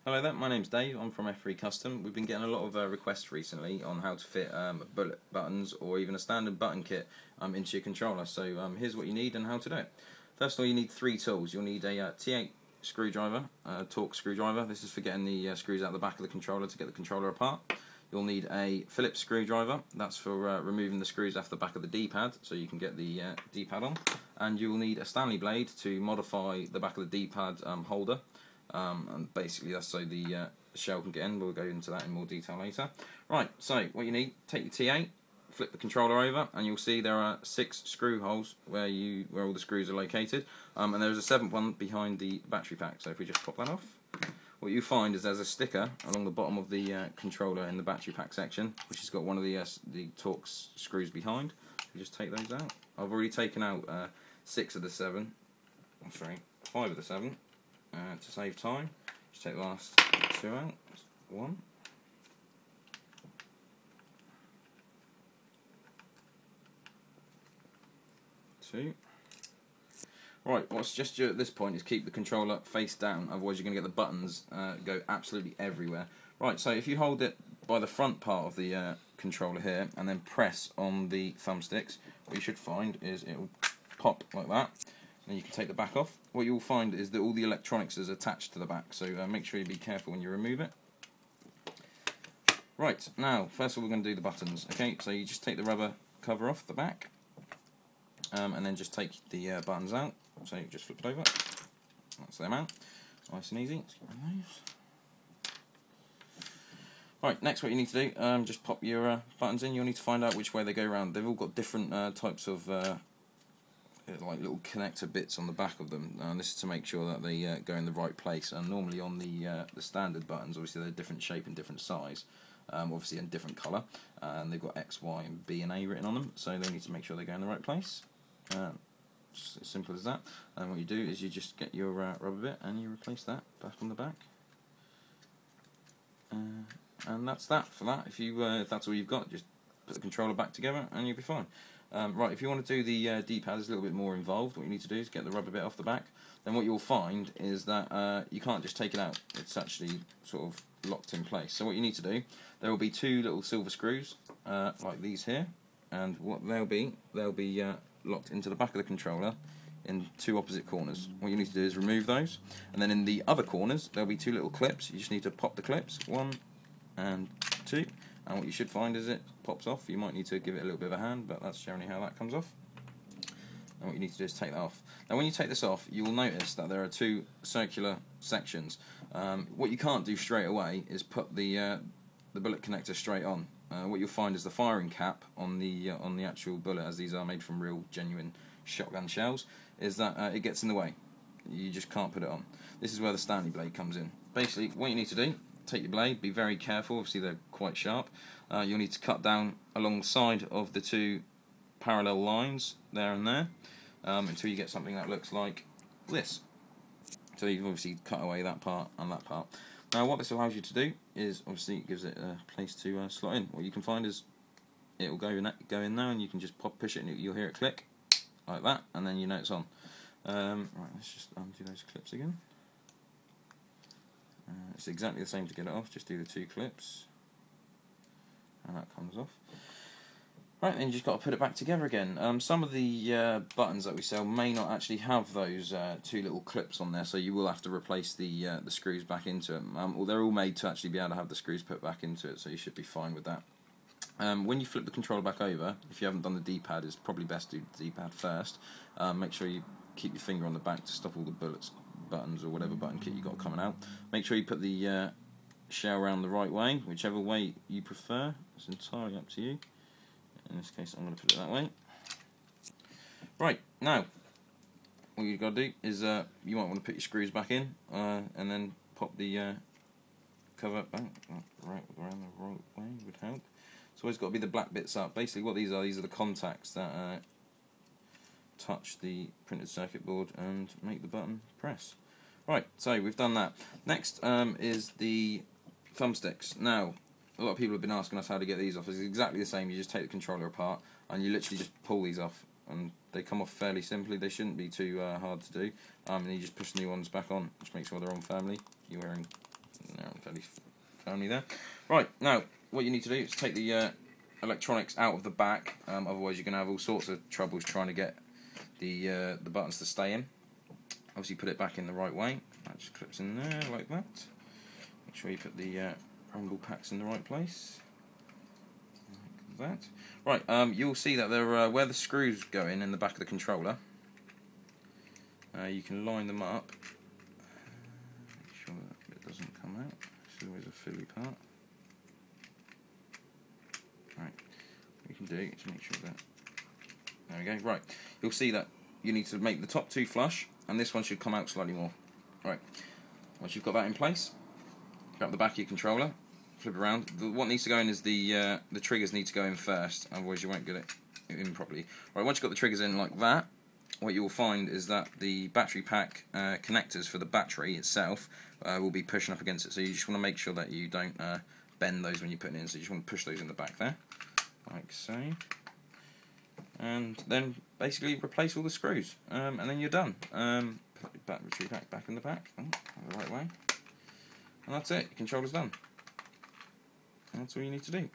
Hello there, my name's Dave, I'm from F3custom. We've been getting a lot of requests recently on how to fit bullet buttons or even a standard button kit into your controller. So here's what you need and how to do it. First of all, you need three tools. You'll need a T8 screwdriver, torque screwdriver. This is for getting the screws out the back of the controller to get the controller apart. You'll need a Phillips screwdriver. That's for removing the screws off the back of the D-pad so you can get the D-pad on. And you'll need a Stanley blade to modify the back of the D-pad holder. And basically that's so the shell can get in. We'll go into that in more detail later. Right, so what you need, take your T8, flip the controller over, and you'll see there are 6 screw holes where all the screws are located, and there's a 7th one behind the battery pack. So if we just pop that off, what you find is there's a sticker along the bottom of the controller in the battery pack section, which has got one of the torque screws behind. We just take those out. I've already taken out 5 of the 7. To save time, just take the last 2 out. 1, 2. Right, what's just at this point is keep the controller face down, otherwise you're going to get the buttons go absolutely everywhere. Right, so if you hold it by the front part of the controller here and then press on the thumbsticks, what you should find is it will pop like that. And you can take the back off. What you'll find is that all the electronics is attached to the back, so make sure you be careful when you remove it. Right, now, first of all we're going to do the buttons. Okay, so you just take the rubber cover off the back, and then just take the buttons out. So you just flip it over. That's them out. Nice and easy. Let's get rid of those. Right, next what you need to do, just pop your buttons in. You'll need to find out which way they go around. They've all got different types of like little connector bits on the back of them, and this is to make sure that they go in the right place. And normally on the standard buttons, obviously they're different shape and different size, obviously in different colour, and they've got X, Y and B and A written on them, so they need to make sure they go in the right place. Just as simple as that. And what you do is you just get your rubber bit and you replace that back on the back, and that's that for that. If that's all you've got, just put the controller back together and you'll be fine. Right, if you want to do the D-pad, it's a little bit more involved. What you need to do is get the rubber bit off the back. Then what you'll find is that you can't just take it out. It's actually sort of locked in place. So what you need to do, there will be 2 little silver screws like these here, and what they'll be locked into the back of the controller in 2 opposite corners. What you need to do is remove those, and then in the other corners there'll be 2 little clips. You just need to pop the clips, 1 and 2. And what you should find is it pops off. You might need to give it a little bit of a hand, but that's generally how that comes off. And what you need to do is take that off. Now when you take this off, you will notice that there are 2 circular sections. What you can't do straight away is put the bullet connector straight on. What you'll find is the firing cap on the actual bullet, as these are made from real genuine shotgun shells, is that it gets in the way. You just can't put it on. This is where the Stanley blade comes in. Basically, what you need to do, take your blade, be very careful, obviously they're quite sharp. You'll need to cut down along the side of the 2 parallel lines, there and there, until you get something that looks like this. So you've obviously cut away that part and that part. Now what this allows you to do is, obviously it gives it a place to slot in. What you can find is it will go in there, and you can just push it and you'll hear it click, like that, and then you know it's on. Right, let's just undo those clips again. It's exactly the same to get it off, just do the 2 clips and that comes off. Right, then you just got to put it back together again. Some of the buttons that we sell may not actually have those 2 little clips on there, so you will have to replace the screws back into them. Well, they're all made to actually be able to have the screws put back into it, so you should be fine with that. When you flip the controller back over, if you haven't done the D-pad, it's probably best to do the D-pad first. Make sure you keep your finger on the back to stop all the buttons or whatever button kit you got coming out. Make sure you put the shell around the right way, whichever way you prefer. It's entirely up to you. In this case, I'm going to put it that way. Right, now all you've got to do is you might want to put your screws back in, and then pop the cover back right around the right way would help. It's always got to be the black bits up. Basically, what these are the contacts that touch the printed circuit board and make the button press. Right, so we've done that. Next is the thumbsticks. Now, a lot of people have been asking us how to get these off. It's exactly the same. You just take the controller apart and you literally just pull these off, and they come off fairly simply. They shouldn't be too hard to do. And you just push the new ones back on. Just make sure they're on firmly. You're wearing fairly firmly there. Right, now what you need to do is take the electronics out of the back, otherwise you're going to have all sorts of troubles trying to get the buttons to stay in. Obviously put it back in the right way, that just clips in there like that. Make sure you put the rumble packs in the right place, like that. Right, you'll see that there where the screws go in the back of the controller, you can line them up, make sure that it doesn't come out, it's always a fiddly part. Right, what you can do is make sure that, there we go. Right, you'll see that you need to make the top two flush, and this one should come out slightly more. Right, once you've got that in place, grab the back of your controller, flip it around. What needs to go in is the triggers need to go in first, otherwise you won't get it in properly. Right, once you've got the triggers in like that, what you'll find is that the battery pack connectors for the battery itself will be pushing up against it, so you just want to make sure that you don't bend those when you're putting it in, so you just want to push those in the back there, like so. And then basically replace all the screws, and then you're done. Put your battery pack back in the back, the right way, and that's it. Your controller's done. And that's all you need to do.